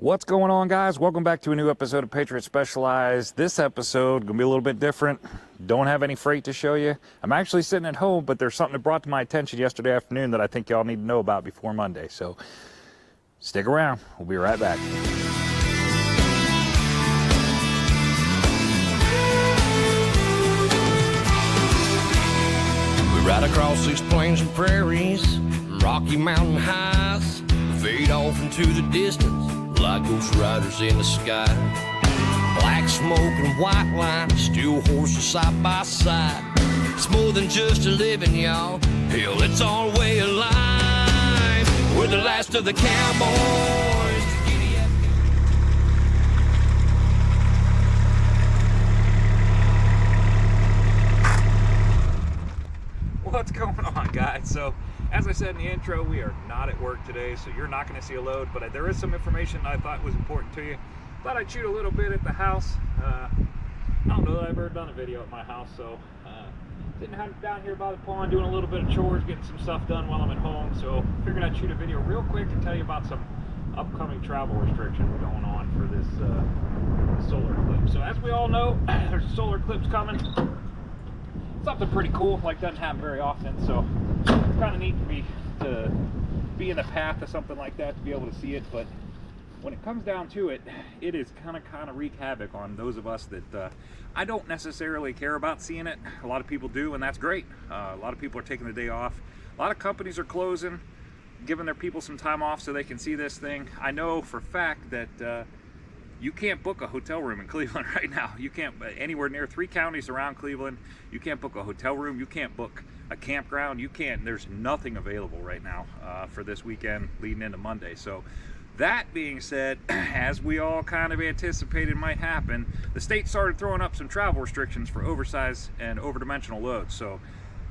What's going on, guys? Welcome back to a new episode of Patriot Specialized. This episode gonna be a little bit different. Don't have any freight to show you. I'm actually sitting at home, but there's something that brought to my attention yesterday afternoon that I think y'all need to know about before Monday. So stick around. We'll be right back. We ride across these plains and prairies, rocky mountain highs, fade off into the distance like ghost riders in the sky. Black smoke and white line, steel horses side by side. It's more than just a living, y'all. Hell, it's our way of life. We're the last of the cowboys. What's going on, guys? So as I said in the intro, we are not at work today, so you're not going to see a load, but there is some information I thought was important to you. Thought I'd shoot a little bit at the house. I don't know that I've ever done a video at my house, so sitting down here by the pond doing a little bit of chores, getting some stuff done while I'm at home. So figured I'd shoot a video real quick and tell you about some upcoming travel restrictions going on for this solar eclipse. So as we all know, there's a solar eclipse coming. Something pretty cool, like doesn't happen very often, so it's kind of neat to be in the path of something like that, to be able to see it. But when it comes down to it, it is kind of wreak havoc on those of us that I don't necessarily care about seeing it. A lot of people do, and that's great. A lot of people are taking the day off. A lot of companies are closing, giving their people some time off so they can see this thing. I know for a fact that you can't book a hotel room in Cleveland right now. You can't, anywhere near 3 counties around Cleveland, you can't book a hotel room, you can't book a campground, you can't, there's nothing available right now for this weekend leading into Monday. So that being said, as we all kind of anticipated might happen, the state started throwing up some travel restrictions for oversized and overdimensional loads. So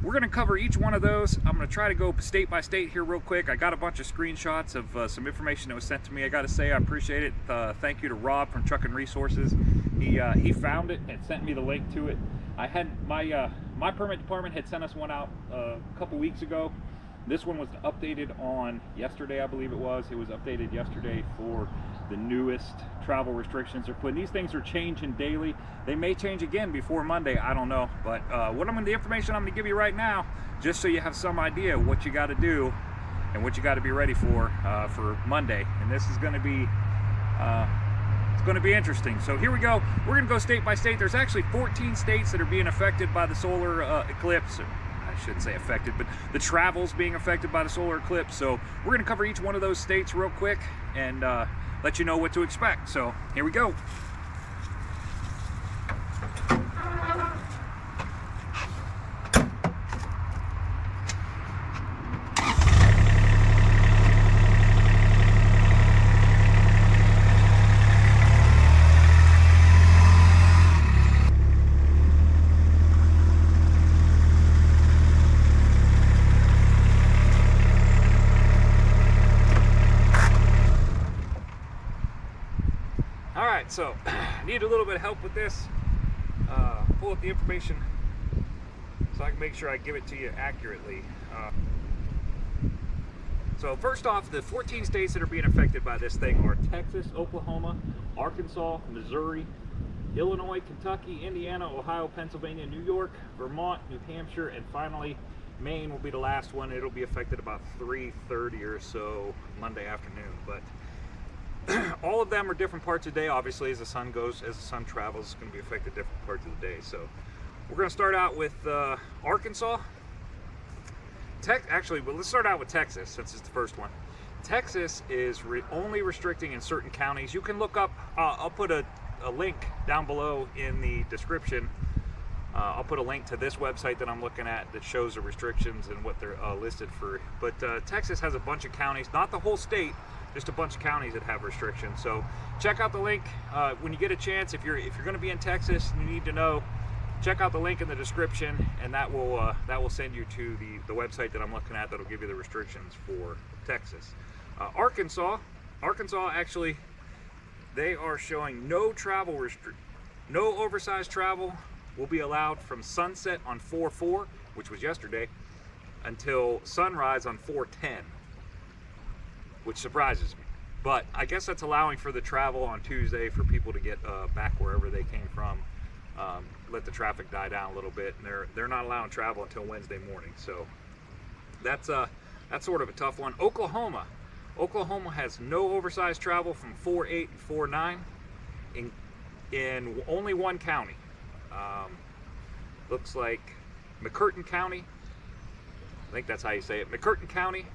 we're going to cover each one of those. I'm going to try to go state by state here real quick. I got a bunch of screenshots of some information that was sent to me. I got to say I appreciate it. Thank you to Rob from Trucking Resources. He found it and sent me the link to it. I had my permit department had sent us one out a couple weeks ago. This one was updated on yesterday, I believe it was. It was updated yesterday for the newest travel restrictions they're putting. These things are changing daily. They may change again before Monday, I don't know. But the information I'm gonna give you right now, just so you have some idea what you gotta do and what you gotta be ready for Monday. And this is gonna be, it's gonna be interesting. So here we go. We're gonna go state by state. There's actually 14 states that are being affected by the solar eclipse. I shouldn't say affected, but the travel's being affected by the solar eclipse. So we're gonna cover each one of those states real quick and let you know what to expect. So here we go. So I need a little bit of help with this. Pull up the information so I can make sure I give it to you accurately. So first off, the 14 states that are being affected by this thing are Texas, Oklahoma, Arkansas, Missouri, Illinois, Kentucky, Indiana, Ohio, Pennsylvania, New York, Vermont, New Hampshire, and finally Maine will be the last one. It'll be affected about 3:30 or so Monday afternoon. But all of them are different parts of the day. Obviously, as the sun travels, it's going to be affected different parts of the day. So we're going to start out with Arkansas. Actually, let's start out with Texas, since it's the first one. Texas is only restricting in certain counties. You can look up, I'll put a link down below in the description. I'll put a link to this website that I'm looking at that shows the restrictions and what they're listed for. But Texas has a bunch of counties, not the whole state, just a bunch of counties that have restrictions. So check out the link when you get a chance. If you're going to be in Texas and you need to know, check out the link in the description, and that will send you to the website that I'm looking at that'll give you the restrictions for Texas. Arkansas actually, they are showing no oversized travel will be allowed from sunset on 4/4, which was yesterday, until sunrise on 4/10. which surprises me. But I guess that's allowing for the travel on Tuesday for people to get back wherever they came from. Let the traffic die down a little bit, and they're not allowing travel until Wednesday morning. So that's sort of a tough one. Oklahoma has no oversized travel from 4/8 and 4/9 in only one county. Looks like McCurtain County. I think that's how you say it. McCurtain County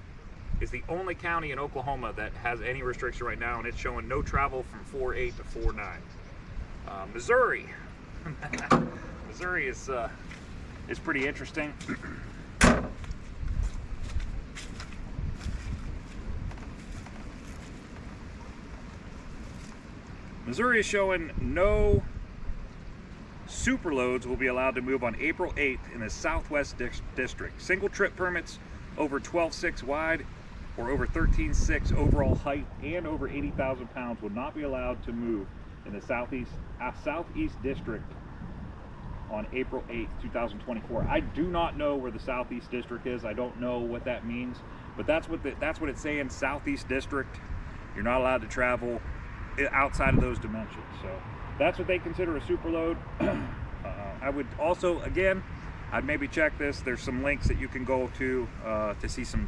is the only county in Oklahoma that has any restriction right now, and it's showing no travel from 4/8 to 4/9. Missouri. Missouri is pretty interesting. Missouri is showing no superloads will be allowed to move on April 8th in the Southwest District. Single trip permits over 12.6 wide or over 13.6 overall height and over 80,000 pounds will not be allowed to move in the Southeast District on April 8th, 2024. I do not know where the Southeast District is. I don't know what that means, but that's what it's saying. Southeast District. You're not allowed to travel outside of those dimensions. So that's what they consider a superload. I would also, again, I'd maybe check this. There's some links that you can go to see some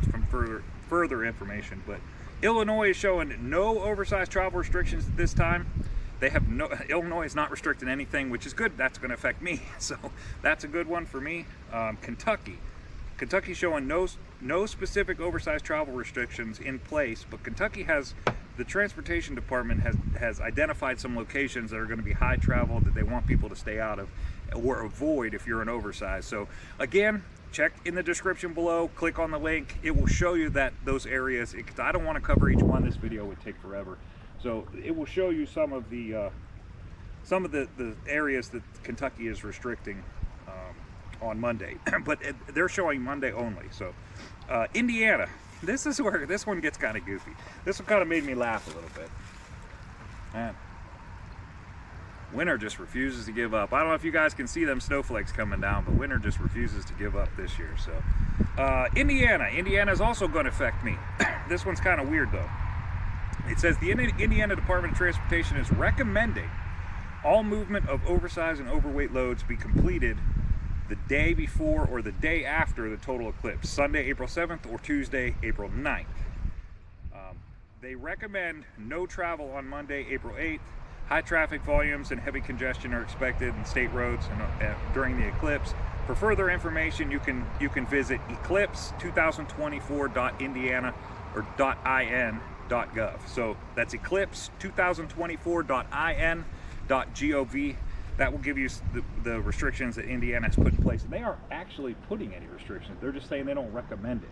further information. But Illinois is showing no oversized travel restrictions at this time. They have Illinois is not restricting anything, which is good. That's going to affect me, so that's a good one for me. Kentucky's showing no specific oversized travel restrictions in place, but Kentucky has, the transportation department has identified some locations that are going to be high travel that they want people to stay out of or avoid if you're an oversized. So again, check in the description below, click on the link. It will show you that those areas. I don't want to cover each one. This video would take forever. So it will show you some of the areas that Kentucky is restricting on Monday, but they're showing Monday only. So Indiana, this is where this one gets kind of goofy. This one kind of made me laugh a little bit. Man, winter just refuses to give up. I don't know if you guys can see them snowflakes coming down, but winter just refuses to give up this year. So Indiana is also going to affect me. This one's kind of weird though. It says the Indiana Department of Transportation is recommending all movement of oversized and overweight loads be completed the day before or the day after the total eclipse, Sunday, April 7th or Tuesday, April 9th. They recommend no travel on Monday, April 8th. High traffic volumes and heavy congestion are expected in state roads during the eclipse. For further information, you can visit eclipse2024.indiana or .in.gov. So that's eclipse2024.in.gov. That will give you the restrictions that Indiana has put in place. And they aren't actually putting any restrictions. They're just saying they don't recommend it.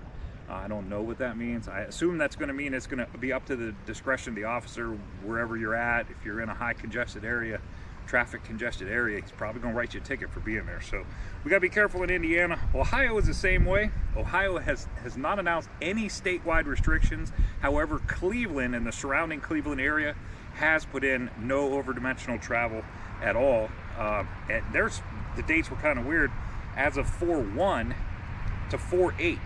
I don't know what that means. I assume that's going to mean it's going to be up to the discretion of the officer wherever you're at. If you're in a high congested area, traffic congested area, he's probably going to write you a ticket for being there. So we got to be careful in Indiana. Ohio is the same way. Ohio has not announced any statewide restrictions. However, Cleveland and the surrounding Cleveland area has put in no overdimensional travel at all. And the dates were kind of weird. As of 4/1 to 4/8,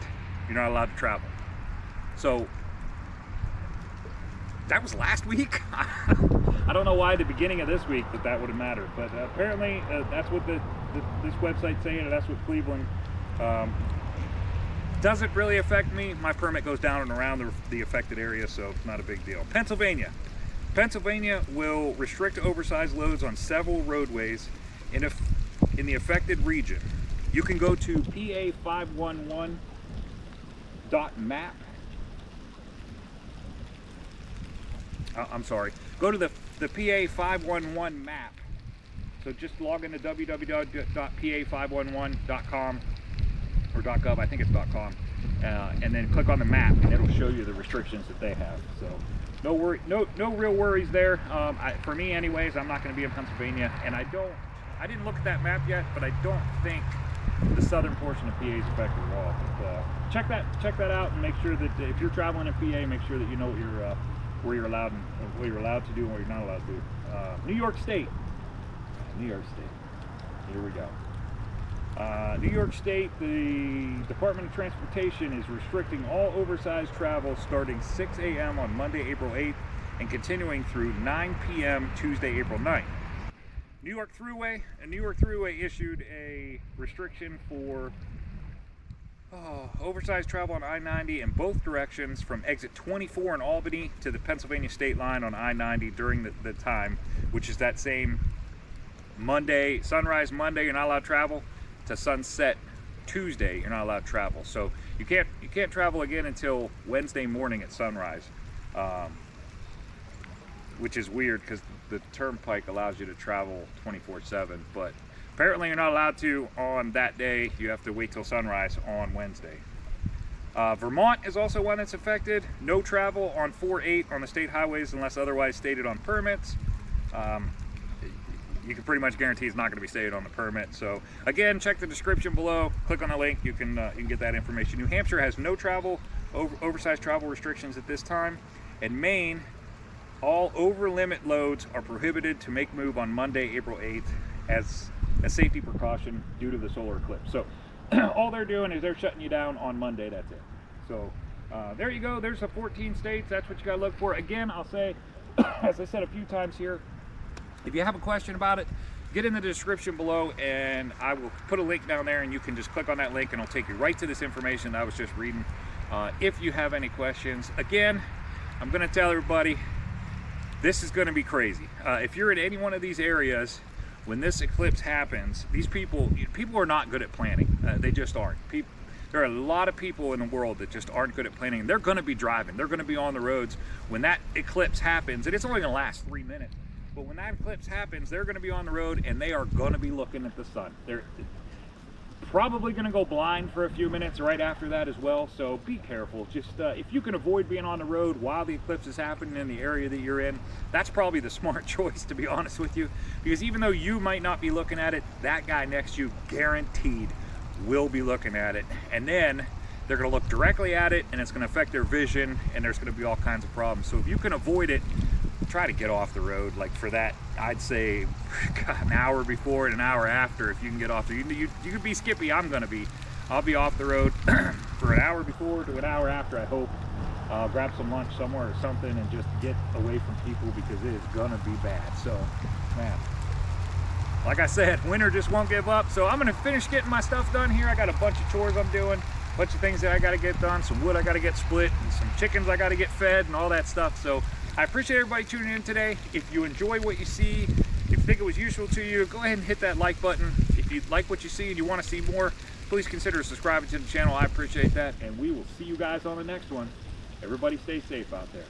you're not allowed to travel. So that was last week. I don't know why at the beginning of this week that would have mattered, but apparently that's what this website's saying, and that's what Cleveland. Doesn't really affect me. My permit goes down and around the affected area, so it's not a big deal. Pennsylvania will restrict oversized loads on several roadways in the affected region. You can go to PA511.map. I'm sorry. Go to the PA511 map. So just log into www.pa511.com or .gov. I think it's .com, and then click on the map, and it'll show you the restrictions that they have. So no real worries there. For me, anyways, I'm not going to be in Pennsylvania, and I didn't look at that map yet, but I don't think the southern portion of PA is affected at all. But, check that out, and make sure that if you're traveling in PA, make sure that you know where you're allowed to do and what you're not allowed to do. New York State. Here we go. New York State, the Department of Transportation is restricting all oversized travel starting 6 a.m. on Monday, April 8th and continuing through 9 p.m. Tuesday, April 9th. New York Thruway issued a restriction for oversized travel on I-90 in both directions from exit 24 in Albany to the Pennsylvania state line on I-90 during the time, which is that same Monday, sunrise Monday, you're not allowed to travel, to sunset Tuesday, you're not allowed to travel. So you can't travel again until Wednesday morning at sunrise, which is weird because the turnpike allows you to travel 24/7, but apparently you're not allowed to on that day. You have to wait till sunrise on Wednesday. Vermont is also one that's affected. No travel on 4-8 on the state highways unless otherwise stated on permits. You can pretty much guarantee it's not going to be stated on the permit. So again, check the description below. Click on the link. You can get that information. New Hampshire has no travel, oversized travel restrictions at this time. And Maine, all over limit loads are prohibited to make move on Monday, April 8th as a safety precaution due to the solar eclipse. So all they're doing is they're shutting you down on Monday. That's it. So there you go. There's the 14 states. That's what you got to look for. Again, I'll say, as I said a few times here, if you have a question about it, get in the description below and I will put a link down there and you can just click on that link and it'll take you right to this information I was just reading. If you have any questions, again, I'm going to tell everybody, this is going to be crazy. If you're in any one of these areas, when this eclipse happens, these people are not good at planning. They just aren't. There are a lot of people in the world that just aren't good at planning. They're going to be driving. They're going to be on the roads when that eclipse happens, and it's only going to last 3 minutes. But when that eclipse happens, they're going to be on the road and they are going to be looking at the sun. They're probably going to go blind for a few minutes right after that as well. So be careful. Just if you can avoid being on the road while the eclipse is happening in the area that you're in, that's probably the smart choice, to be honest with you. Because even though you might not be looking at it, that guy next to you guaranteed will be looking at it. And then they're going to look directly at it and it's going to affect their vision and there's going to be all kinds of problems. So if you can avoid it, try to get off the road. Like for that, I'd say an hour before and an hour after. If you can get off there, you could be Skippy. I'll be off the road for an hour before to an hour after. I hope grab some lunch somewhere or something and just get away from people because it is gonna be bad. So man, like I said, winter just won't give up. So I'm gonna finish getting my stuff done here. I got a bunch of chores I'm doing, a bunch of things that I got to get done, some wood I got to get split, and some chickens I got to get fed and all that stuff. So I appreciate everybody tuning in today. If you enjoy what you see, if you think it was useful to you, go ahead and hit that like button. If you like what you see and you want to see more, please consider subscribing to the channel. I appreciate that, and we will see you guys on the next one. Everybody stay safe out there.